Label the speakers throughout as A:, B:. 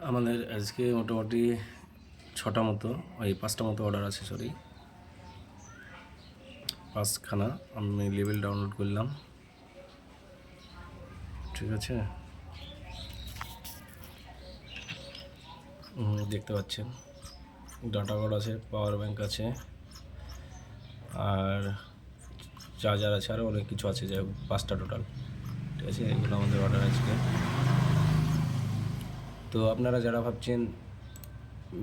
A: আমাদের আজকে মোটামুটি 6টা মতো ওই 5টা মতো অর্ডার আছে, সরি 5খানা আমি লেবেল ডাউনলোড করলাম। ঠিক আছে, দেখতে পাচ্ছেন ডাটা কার্ড আছে, পাওয়ার ব্যাংক আছে, আর চার্জার আছে, আরও অনেক কিছু আছে, যাই হোক 5টা টোটাল। ঠিক আছে, এগুলো আমাদের অর্ডার আজকে। তো আপনারা যারা ভাবছেন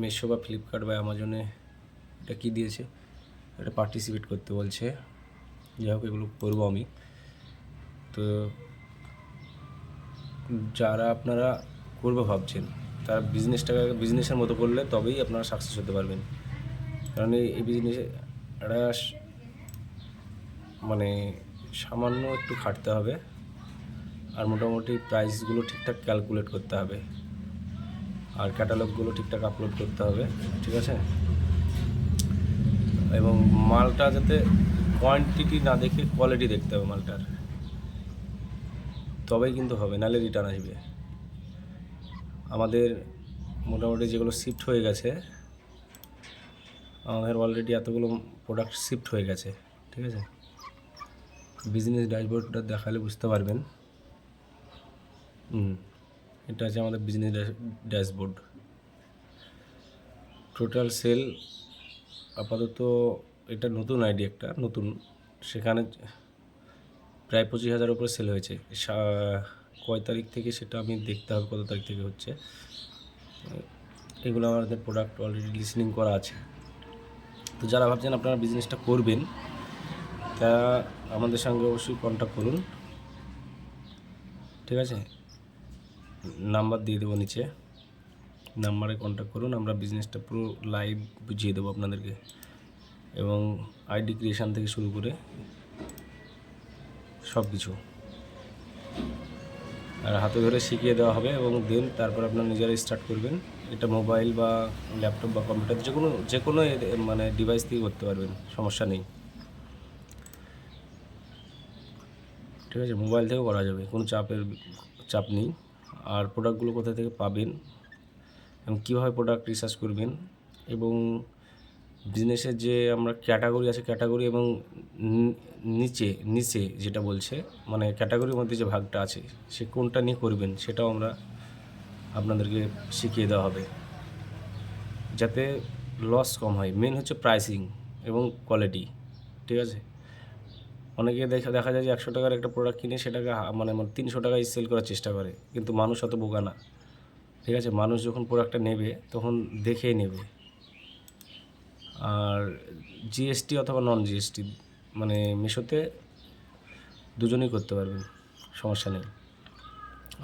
A: মিশো বা ফ্লিপকার্ট বা অ্যামাজনে এটা কী দিয়েছে, এটা পার্টিসিপেট করতে বলছে, যাই হোক এগুলো করবো আমি। তো যারা আপনারা করবে ভাবছেন তারা বিজনেসটাকে বিজনেসের মতো করলে তবেই আপনারা সাকসেস হতে পারবেন। কারণ এই বিজনেসে একটা মানে সামান্য একটু খাটতে হবে, আর মোটামুটি প্রাইসগুলো ঠিকঠাক ক্যালকুলেট করতে হবে, আর ক্যাটালগগুলো ঠিকঠাক আপলোড করতে হবে। ঠিক আছে, এবং মালটা যাতে কোয়ান্টিটি না দেখে কোয়ালিটি দেখতে হবে মালটার, তবেই কিন্তু হবে, নাহলে রিটার্ন আসবে। আমাদের মোটামুটি যেগুলো শিফট হয়ে গেছে, আমাদের অলরেডি এতগুলো প্রোডাক্ট শিফট হয়ে গেছে। ঠিক আছে, বিজনেস ড্যাশবোর্ডটা দেখালে বুঝতে পারবেন। এটা আছে আমাদের বিজনেস ড্যাশবোর্ড। টোটাল সেল আপাতত, এটা নতুন আইডি, একটা নতুন, সেখানে প্রায় 25,000 উপরে সেল হয়েছে। কয় তারিখ থেকে সেটা আমি দেখতে হবে, কত তারিখ থেকে হচ্ছে। এগুলো আমাদের প্রোডাক্ট অলরেডি লিসেনিং করা আছে। তো যারা ভাবছেন আপনারা বিজনেসটা করবেন, তারা আমাদের সঙ্গে অবশ্যই কন্ট্যাক্ট করুন। ঠিক আছে, নাম্বার দিয়ে দেবো নিচে, নাম্বারে কন্ট্যাক্ট করুন, আমরা বিজনেসটা পুরো লাইভ বুঝিয়ে দেবো আপনাদেরকে, এবং আইডি ক্রিয়েশান থেকে শুরু করে সব কিছু আর হাতে ধরে শিখিয়ে দেওয়া হবে, এবং দেন তারপর আপনারা নিজেরা স্টার্ট করবেন। এটা মোবাইল বা ল্যাপটপ বা কম্পিউটার যে কোনো মানে ডিভাইস থেকে করতে পারবেন, সমস্যা নেই। ঠিক আছে, মোবাইল থেকেও করা যাবে, কোনো চাপ নেই। আর প্রোডাক্টগুলো কোথা থেকে পাবেন এবং কীভাবে প্রোডাক্ট রিসার্চ করবেন, এবং বিজনেসের যে আমরা ক্যাটাগরি আছে, ক্যাটাগরি এবং নিচে নিচে যেটা বলছে মানে ক্যাটাগরির মধ্যে যে ভাগটা আছে, সে কোনটা নিয়ে করবেন সেটাও আমরা আপনাদেরকে শিখিয়ে দেওয়া হবে, যাতে লস কম হয়। মেন হচ্ছে প্রাইসিং এবং কোয়ালিটি। ঠিক আছে, অনেকে দেখা যায় যে 100 টাকার একটা প্রোডাক্ট কিনে সেটাকে মানে 300 টাকায় সেল করার চেষ্টা করে, কিন্তু মানুষ অত বোকা না। ঠিক আছে, মানুষ যখন প্রোডাক্টটা নেবে তখন দেখেই নেবে। আর জিএসটি অথবা নন জিএসটি মানে মিশোতে দুজনেই করতে পারবেন, সমস্যা নেই।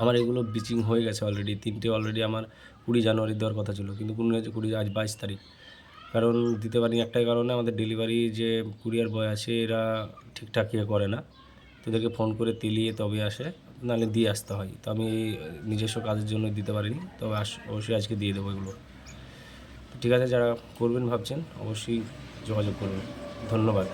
A: আমার এগুলো বিচিং হয়ে গেছে অলরেডি, 3টে অলরেডি আমার 20 জানুয়ারি দেওয়ার কথা ছিল, কিন্তু 20 আজ 22 তারিখ। কারণ দিতে পারিনি একটাই কারণে, আমাদের ডেলিভারি যে কুরিয়ার বয় আছে এরা ঠিকঠাক করে না, তোদেরকে ফোন করে তেলিয়ে তবে আসে, নাহলে দিয়ে আসতে হয়। তো আমি নিজস্ব কাজের জন্য দিতে পারিনি, তবে অবশ্যই আজকে দিয়ে দেবো এগুলো। ঠিক আছে, যারা করবেন ভাবছেন অবশ্যই যোগাযোগ করবেন। ধন্যবাদ।